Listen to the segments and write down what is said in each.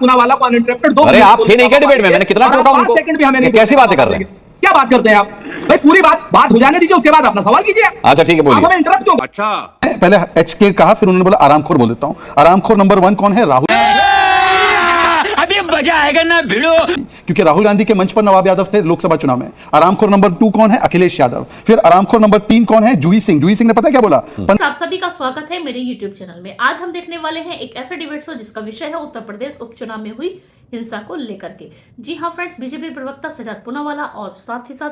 पूनावाला को अनइंटरप्टेड 2 अरे आप थे नहीं क्या डिबेट में? मैंने कितना टोका उनको? कैसी बातें कर रहे हैं? क्या बात करते हैं आप भाई? पूरी बात हो जाने दीजिए, उसके बाद अपना सवाल कीजिए। अच्छा ठीक है, बोलिए। आप हमें इंटरप्ट क्यों? अच्छा, पहले HK कहा, फिर उन्होंने बोला आरामखोर बोल देता हूं। आरामखोर नंबर 1 कौन है? राहुल। अभी मजा आएगा ना भिड़ो। क्योंकि राहुल गांधी के मंच पर नवाब यादव थे लोकसभा चुनाव में। आरामखोर नंबर 2 कौन है? अखिलेश यादव। फिर आरामखोर नंबर 3 कौन है? जूही सिंह। जूही सिंह ने पता क्या बोला? आप सभी का स्वागत है मेरे YouTube चैनल में। आज हम देखने वाले हैं एक ऐसा डिबेट शो जिसका विषय है उत्तर प्रदेश उपचुनाव में हुई हिंसा को लेकर के। जी हाँ फ्रेंड्स, बीजेपी प्रवक्ता सजाद पूनावाला और साथ ही साथ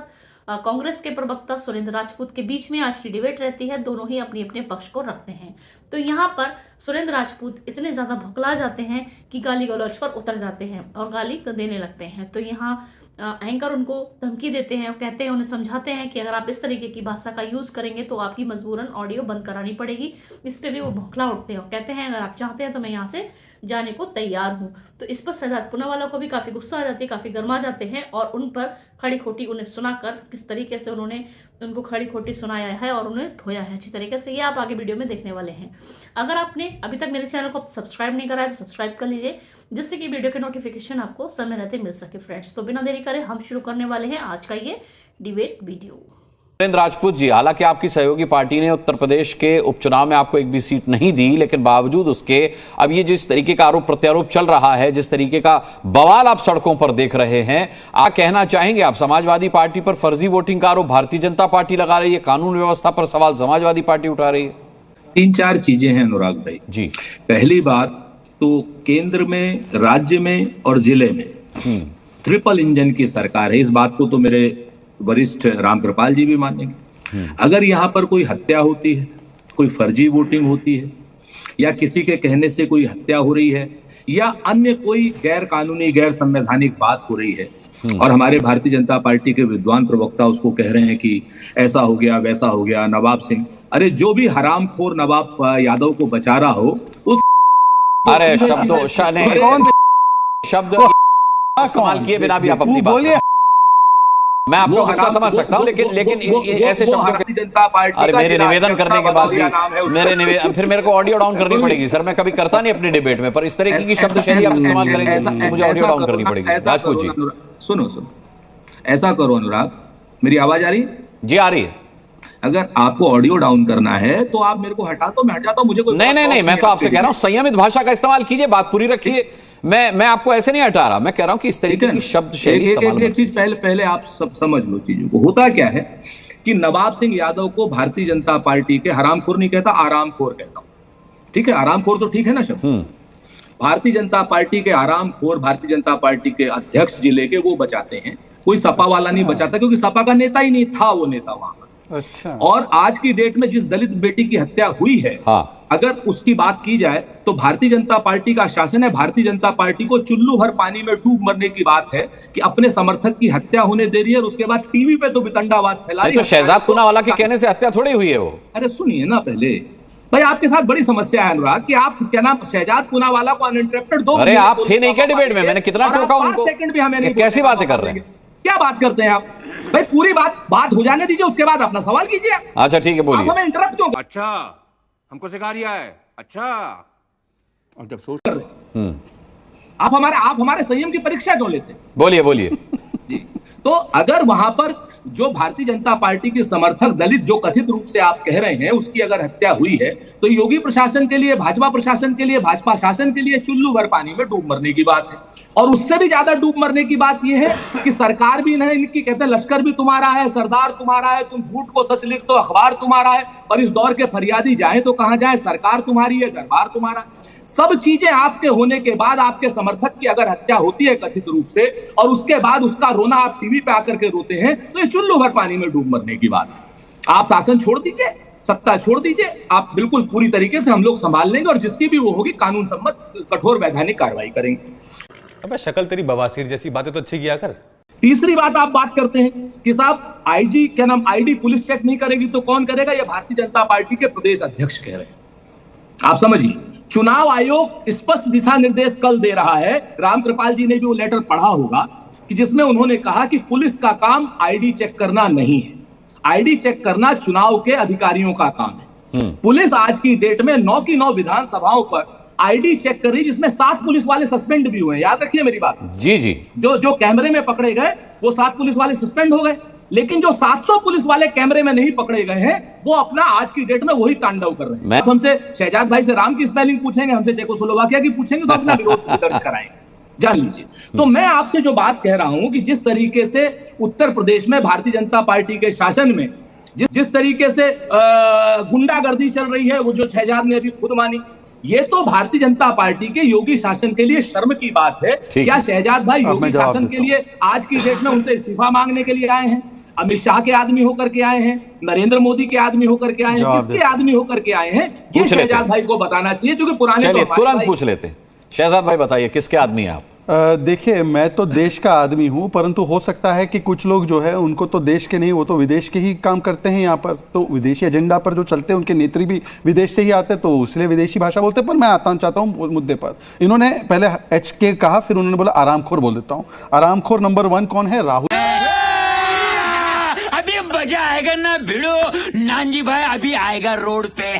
कांग्रेस के प्रवक्ता सुरेंद्र राजपूत के बीच में आज की डिबेट रहती है। दोनों ही अपने अपने पक्ष को रखते हैं। तो यहाँ पर सुरेंद्र राजपूत इतने ज्यादा भुखला जाते हैं कि गाली गलौज पर उतर जाते हैं और गाली देने लगते हैं। तो यहाँ एंकर उनको धमकी देते हैं और कहते हैं, उन्हें समझाते हैं कि अगर आप इस तरीके की भाषा का यूज करेंगे तो आपकी मजबूरन ऑडियो बंद करानी पड़ेगी। इस पे भी वो भौंकला उठते हैं और कहते हैं अगर आप चाहते हैं तो मैं यहाँ से जाने को तैयार हूँ। तो इस पर सजाद पूनावाला को भी काफी गुस्सा आ जाती है, काफी गर्मा जाते हैं और उन पर खड़ी खोटी उन्हें सुनाकर किस तरीके से उन्होंने उनको खड़ी खोटी सुनाया है और उन्हें धोया है अच्छी तरीके से, ये आप आगे वीडियो में देखने वाले हैं। अगर आपने अभी तक मेरे चैनल को सब्सक्राइब नहीं करा है तो सब्सक्राइब कर लीजिए, जिससे कि वीडियो के नोटिफिकेशन आपको समय रहते मिल सके फ्रेंड्स। तो बिना देरी करे हम शुरू करने वाले हैं आज का ये डिबेट वीडियो। सुरेंद्र राजपूत जी, हालांकि आपकी सहयोगी पार्टी ने उत्तर प्रदेश के उपचुनाव में आपको एक भी सीट नहीं दी, लेकिन बावजूद उसके अब ये जिस तरीके का आरोप प्रत्यारोप चल रहा है, जिस तरीके का बवाल आप सड़कों पर देख रहे हैं, आप कहना चाहेंगे आप समाजवादी पार्टी पर फर्जी वोटिंग का आरोप भारतीय जनता पार्टी लगा रही है, कानून व्यवस्था पर सवाल समाजवादी पार्टी उठा रही है? 3-4 चीजें हैं अनुराग भाई जी। पहली बात तो केंद्र में, राज्य में और जिले में ट्रिपल इंजन की सरकार है। इस बात को तो मेरे वरिष्ठ रामकृपाल जी भी मानेंगे। अगर यहाँ पर कोई हत्या होती है, कोई फर्जी वोटिंग होती है, या किसी के कहने से कोई हत्या हो रही है, या अन्य कोई गैर कानूनी गैर संवैधानिक बात हो रही है और हमारे भारतीय जनता पार्टी के विद्वान प्रवक्ता उसको कह रहे हैं कि ऐसा हो गया वैसा हो गया, नवाब सिंह, अरे जो भी हरामखोर नवाब यादव को बचा रहा हो उस अरे शब्द इस्तेमाल किए बिना भी आप अपनी बात, मैं आपको गुस्सा समझ सकता हूं, लेकिन ऐसे शब्दों जनता पार्टी, अरे मेरे निवेदन करने के बाद भी फिर मेरे को ऑडियो डाउन करनी पड़ेगी सर। मैं कभी करता नहीं अपनी डिबेट में, पर इस तरीके की शब्द शैली आप इस्तेमाल करेंगे तो मुझे ऑडियो डाउन करनी पड़ेगी। राजपूत जी सुनो, ऐसा करो अनुराग, मेरी आवाज आ रही है? जी आ रही है। अगर आपको ऑडियो डाउन करना है तो आप मेरे को हटा दो, मैं हट जाता हूं। मुझे कोई नहीं, मैं तो आपसे कह रहा हूं संयमित भाषा का इस्तेमाल कीजिए, बात पूरी रखिए। मैं आपको ऐसे नहीं हटा रहा, मैं कह रहा हूं कि इस तरीके की शब्द शैली एक चीज पहले आप सब समझ लो चीजों को। होता क्या है कि नवाब सिंह यादव को भारतीय जनता पार्टी के हरामखोर नहीं कहता, आरामखोर कहता हूं। ठीक है, आरामखोर तो ठीक है ना शब्द। भारतीय जनता पार्टी के आरामखोर भारतीय जनता पार्टी के अध्यक्ष जिले के वो बचाते हैं, कोई सपा वाला नहीं बचाता, क्योंकि सपा का नेता ही नहीं था वो नेता वहां पर। अच्छा। और आज की डेट में जिस दलित बेटी की हत्या हुई है, अगर उसकी बात की जाए तो भारतीय जनता पार्टी का शासन है। भारतीय जनता पार्टी को चुल्लू भर पानी में डूब मरने की बात है कि अपने समर्थक की हत्या होने दे रही है और उसके बाद टीवी पे तो वितंडावाद फैला रही है। तो शहजाद पूनावाला के कहने से हत्या थोड़ी हुई है वो। अरे सुनिए ना पहले भाई, आपके साथ बड़ी समस्या है अनुराग कि आप क्या नाम शहजाद पूनावाला को अनइंटरप्टेड 2 अरे आप थे नहीं क्या डिबेट में? मैंने कितना टोका उनको? कैसी बातें कर रहे हैं? क्या बात करते हैं आप भाई? पूरी बात हो जाने दीजिए, उसके बाद अपना सवाल कीजिए। अच्छा ठीक है, बोलिए। आप हमें इंटरप्ट क्यों? अच्छा, हमको सिखा रिया है। अच्छा, और जब सोच कर रहे आप हमारे संयम की परीक्षा क्यों लेते? बोलिए जी। तो अगर वहां पर जो भारतीय जनता पार्टी के समर्थक दलित जो कथित रूप से आप कह रहे हैं उसकी अगर हत्या हुई है, तो योगी प्रशासन के लिए, भाजपा प्रशासन के लिए, भाजपा शासन के लिए चुल्लू भर पानी में डूब मरने की बात है। और उससे भी ज्यादा डूब मरने की बात यह है कि सरकार भी नहीं इनकी, कहते हैं लश्कर भी तुम्हारा है, सरदार तुम्हारा है, तुम झूठ को सच लिख दो, अखबार तुम्हारा है, और इस दौर के फरियादी जाए तो कहां जाए? सरकार तुम्हारी है, दरबार तुम्हारा। सब चीजें आपके होने के बाद आपके समर्थक की अगर हत्या होती है कथित रूप से, और उसके बाद उसका रोना आप टीवी पे आकर के रोते हैं, तो ये चुल्लू भर पानी में डूब मरने की बात है। आप शासन छोड़ दीजिए, सत्ता छोड़ दीजिए, आप बिल्कुल पूरी तरीके से हम लोग संभाल लेंगे और जिसकी भी वो होगी कानून सम्मत कठोर वैधानिक कार्रवाई करेंगे। अबे शक्ल तेरी बवासीर जैसी बातें तो अच्छी किया कर। तीसरी बात आप बात करते हैं कि साहब आईजी क्या नाम आईडी पुलिस चेक नहीं करेगी तो कौन करेगा? ये भारतीय जनता पार्टी के प्रदेश अध्यक्ष कह रहे हैं। आप समझिए, चुनाव आयोग स्पष्ट दिशा निर्देश कल दे रहा है, रामकृपाल जी ने भी वो लेटर पढ़ा होगा, कि जिसमें उन्होंने कहा कि पुलिस का काम आईडी चेक करना नहीं है, आईडी चेक करना चुनाव के अधिकारियों का काम है। पुलिस आज की डेट में 9 की 9 विधानसभाओं पर आईडी चेक कर रही जिसमें 7 पुलिस वाले सस्पेंड भी हुए हैं। याद रखिए मेरी बात। जी जी। जो कैमरे में पकड़े गए वो 7 पुलिस वाले सस्पेंड हो गए, लेकिन जो 700 पुलिस वाले कैमरे में नहीं पकड़े गए हैं वो अपना आज की डेट में वही तांडव कर रहे हैं। हमसे शहजाद भाई से राम की स्पेलिंग पूछेंगे, हमसे चेकोस्लोवाकिया की पूछेंगे, तो अपना विरोध दर्ज कराएंगे, जान लीजिए। तो मैं आपसे जो बात कह रहा हूं कि जिस तरीके से उत्तर प्रदेश में भारतीय जनता पार्टी के शासन में जिस तरीके से गुंडागर्दी चल रही है, वो जो शहजाद ने अभी खुद मानी, ये तो भारतीय जनता पार्टी के योगी शासन के लिए शर्म की बात है। क्या शहजाद भाई योगी शासन के लिए आज की डेट में उनसे इस्तीफा मांगने के लिए आए हैं? अमित शाह के आदमी होकर के आए हैं, नरेंद्र मोदी के आदमी होकर के आए हैं, किसके आदमी होकर के आए हैं? ये शहजाद भाई को बताना चाहिए, क्योंकि पुराने तो तुरंत पूछ लेते हैं। शहजाद भाई बताइए, किसके आदमी हैं आप? देखिए, मैं तो देश का आदमी हूं, परंतु हो सकता है कि कुछ लोग जो है उनको तो देश के नहीं, वो तो विदेश के ही काम करते हैं यहाँ पर, तो विदेशी एजेंडा पर जो चलते हैं उनके नेत्री भी विदेश से ही आते हैं, तो इसलिए विदेशी भाषा बोलते हैं। पर मैं चाहता हूँ मुद्दे पर। इन्होंने पहले HK कहा, फिर उन्होंने बोला आरामखोर बोल देता हूँ। आरामखोर नंबर 1 कौन है? राहुल। अभी मजा आएगा ना भिड़ो, नानजी भाई अभी आएगा रोड पे।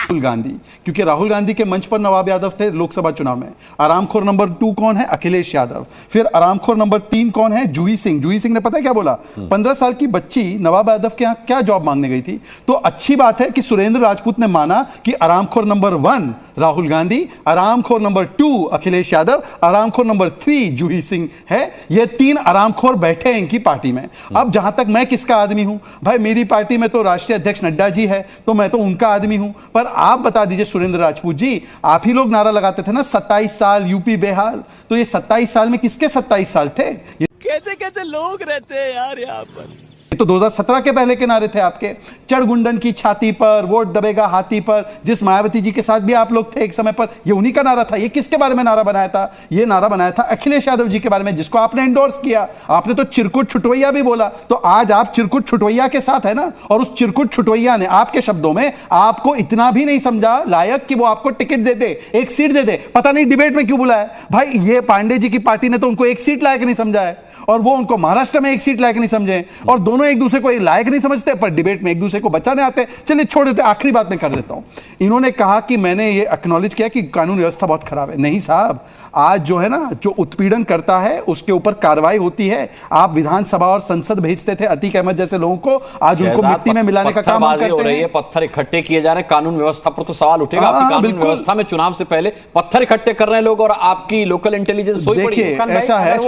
राहुल गांधी, क्योंकि राहुल गांधी के मंच पर नवाब यादव थे लोकसभा चुनाव में। आरामखोर नंबर 2 कौन है? अखिलेश यादव। फिर आरामखोर नंबर 3 कौन है? जूही सिंह। जूही सिंह ने पता है क्या बोला? 15 साल की बच्ची नवाब यादव के यहाँ क्या जॉब मांगने गई थी। तो अच्छी बात है कि सुरेंद्र राजपूत ने माना कि आरामखोर नंबर 1 राहुल गांधी, आरामखोर नंबर 2 अखिलेश यादव, आरामखोर नंबर 3 जूही सिंह है। ये 3 आरामखोर बैठे हैं इनकी पार्टी में। अब जहां तक मैं किसका आदमी हूं, भाई मेरी पार्टी में तो राष्ट्रीय अध्यक्ष नड्डा जी है, तो मैं तो उनका आदमी हूं। पर आप बता दीजिए सुरेंद्र राजपूत जी, आप ही लोग नारा लगाते थे ना 27 साल यूपी बेहाल, तो ये 27 साल में किसके 27 साल थे? कैसे कैसे लोग रहते हैं यार यहाँ पर। ये तो 2017 के पहले के नारे थे आपके। चढ़गुंडन की छाती पर वोट दबेगा हाथी पर, जिस मायावती जी के साथ भी आप लोग थे एक समय पर, ये उन्हीं का नारा था। ये किसके बारे में नारा बनाया था? ये नारा बनाया था अखिलेश यादव जी के बारे में, जिसको आपने एंडोर्स किया। आपने तो चिरकुट छुटवैया भी बोला, तो आज आप चिरकुट छुटवैया के साथ है ना। और उस चिरकुट छुटवैया ने आपके शब्दों में आपको इतना भी नहीं समझा लायक कि वो आपको टिकट दे दे, एक सीट दे दे। पता नहीं डिबेट में क्यों बुलाया भाई। ये पांडे जी की पार्टी ने तो उनको एक सीट लायक नहीं समझा है, और वो उनको महाराष्ट्र में एक सीट लायक नहीं समझे, और दोनों एक दूसरे को लायक नहीं समझते, पर डिबेट में एक दूसरे को बचाने आते। चलिए छोड़ देते, आखिरी बात मैं कर देता हूं। इन्होंने कहा कि मैंने ये एक्नॉलेज किया कि कानून व्यवस्था बहुत खराब है। नहीं साहब, आज जो है ना, जो उत्पीड़न करता है उसके ऊपर कार्रवाई होती है। आप विधानसभा और संसद भेजते थे अतीक अहमद जैसे लोगों को, आज उनको मिट्टी में मिलाने का काम करते हैं। पत्थर इकट्ठे किए जा रहे हैं, कानून व्यवस्था पर तो सवाल उठेगा। आपकी कानून व्यवस्था में चुनाव से पहले पत्थर इकट्ठे कर रहे हैं लोग, और आपकी लोकल इंटेलिजेंस सोई पड़ी है। ऐसा है,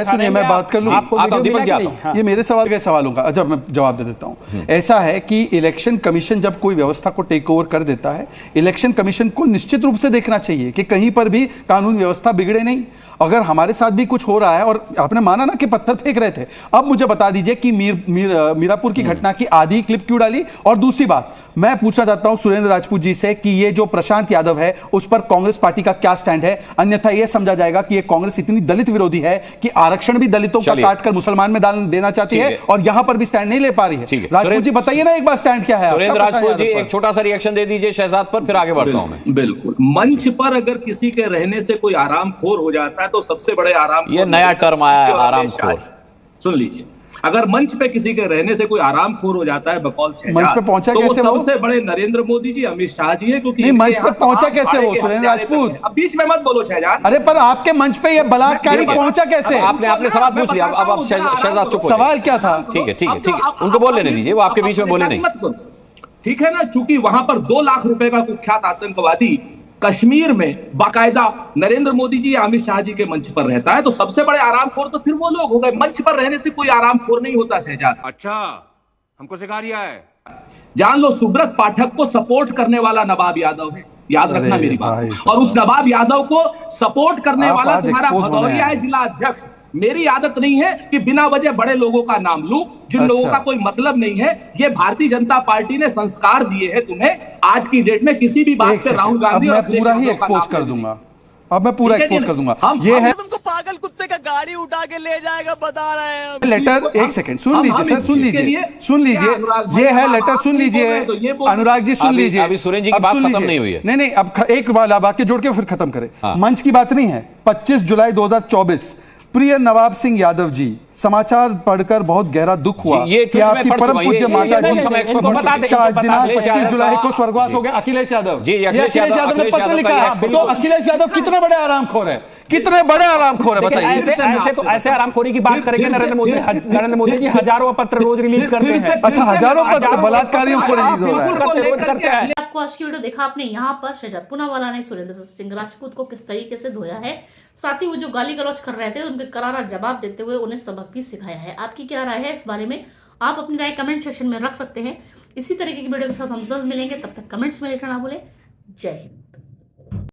सुनिए मैं बात कर लूं। ये मेरे सवाल के सवालों का जब मैं जवाब दे देता हूं। ऐसा है कि इलेक्शन कमीशन जब कोई व्यवस्था को टेक ओवर कर देता है, इलेक्शन कमीशन को निश्चित रूप से देखना चाहिए कि कहीं पर भी कानून व्यवस्था बिगड़े नहीं। अगर हमारे साथ भी कुछ हो रहा है, और आपने माना ना कि पत्थर फेंक रहे थे, अब मुझे बता दीजिए कि मीरापुर की घटना की आधी क्लिप क्यों डाली? और दूसरी बात मैं पूछना चाहता हूं सुरेंद्र राजपूत जी से कि ये जो प्रशांत यादव है उस पर कांग्रेस पार्टी का क्या स्टैंड है? अन्यथा यह समझा जाएगा कि ये कांग्रेस इतनी दलित विरोधी है कि आरक्षण भी दलितों का काटकर मुसलमान में देना चाहती है, और यहां पर भी स्टैंड नहीं ले पा रही है। राजपूत जी बताइए ना एक बार स्टैंड क्या है? सुरेंद्र राजपूत जी एक छोटा सा रिएक्शन दे दीजिए शहजाद पर, फिर आगे बढ़ता हूं मैं। बिल्कुल, मंच पर अगर किसी के रहने से कोई आरामखोर हो जाता है तो सबसे बड़े ये नया टर्म आया है आरामखोर। सुन लीजिए, अगर मंच पे किसी के रहने से कोई आरामखोर हो जाता है बकौल शहजाद, मंच पे पहुंचा तो कैसे वो? सबसे बड़े नरेंद्र मोदी जी, अमित शाह जी है। क्योंकि नहीं, मंच पे पहुंचा कैसे वो सुरेंद्र राजपूत? अब बीच में मत बोलो शहजाद। अरे पर आपके मंच पे ये बलात्कारी पहुंचा कैसे? आपने सवाल पूछ लिया, अब शहजाद चुप हो। सवाल क्या था? ठीक है, उनको बोलने नहीं दीजिए, वो आपके बीच में बोले नहीं। ठीक है ना, चूंकि वहां पर 2 लाख रुपए का कुख्यात आतंकवादी कश्मीर में बाकायदा नरेंद्र मोदी जी या अमित शाह जी के मंच पर रहता है, तो सबसे बड़े आरामखोर तो फिर वो लोग हो गए। मंच पर रहने से कोई आरामखोर नहीं होता शहजाद। अच्छा, हमको सिखा रिया है। जान लो, सुब्रत पाठक को सपोर्ट करने वाला नवाब यादव है, याद रखना मेरी बात। और उस नवाब यादव को सपोर्ट करने वाला तुम्हारा भदौरिया है जिला अध्यक्ष। मेरी आदत नहीं है कि बिना वजह बड़े लोगों का नाम लूं, जिन लोगों का कोई मतलब नहीं है। ये भारतीय जनता पार्टी ने संस्कार दिए हैं तुम्हें। आज की डेट में किसी भी बात पे राहुल गांधी और पूरा ही एक्सपोज कर दूंगा। अब मैं पूरा एक्सपोज कर दूंगा। ये है, तुमको पागल कुत्ते का गाड़ी उठा के ले जाएगा, बता रहे हैं लेटर। एक सेकंड सुन लीजिए सर, सुन लीजिए, ये है लेटर, सुन लीजिए अनुराग जी, सुन लीजिए। अभी सुरेंद्र जी की बात खत्म नहीं हुई है। नहीं, अब एक वाक्य जोड़ के फिर खत्म करें। मंच की बात नहीं है। 25 जुलाई 2024 प्रिय नवाब सिंह यादव जी, समाचार पढ़कर बहुत गहरा दुख हुआ ये कि आपकी परम पूज्य माता जी का आज दिनांक 25 जुलाई को स्वर्गवास हो गया। अखिलेश यादव जी, ये अखिलेश अखिलेश यादव ने पत्र लिखा है। तो अखिलेश यादव कितने बड़े आरामखोर है, कितने बड़े आरामखोर है बताइए। ऐसे आरामखोरी की बात करेंगे नरेंद्र मोदी जी हजारों पत्र रोज रिलीज करते हैं। अच्छा, हजारों पत्र बलात्कारियों को रिलीज हो रहा है। रोज करते हैं। आपको आज की वीडियो देखा आपने, यहाँ पर शहजाद पूनावाला ने सुरेंद्र सिंह राजपूत को किस तरीके से धोया है, साथ ही वो जो गाली गलौज कर रहे थे उनके करारा जवाब देते हुए उन्हें सबक भी सिखाया है। आपकी क्या राय है इस बारे में, आप अपनी राय कमेंट सेक्शन में रख सकते हैं। इसी तरीके की वीडियो के साथ हम जल्द मिलेंगे, तब तक कमेंट्स में लिखना ना भूलें। जय हिंद।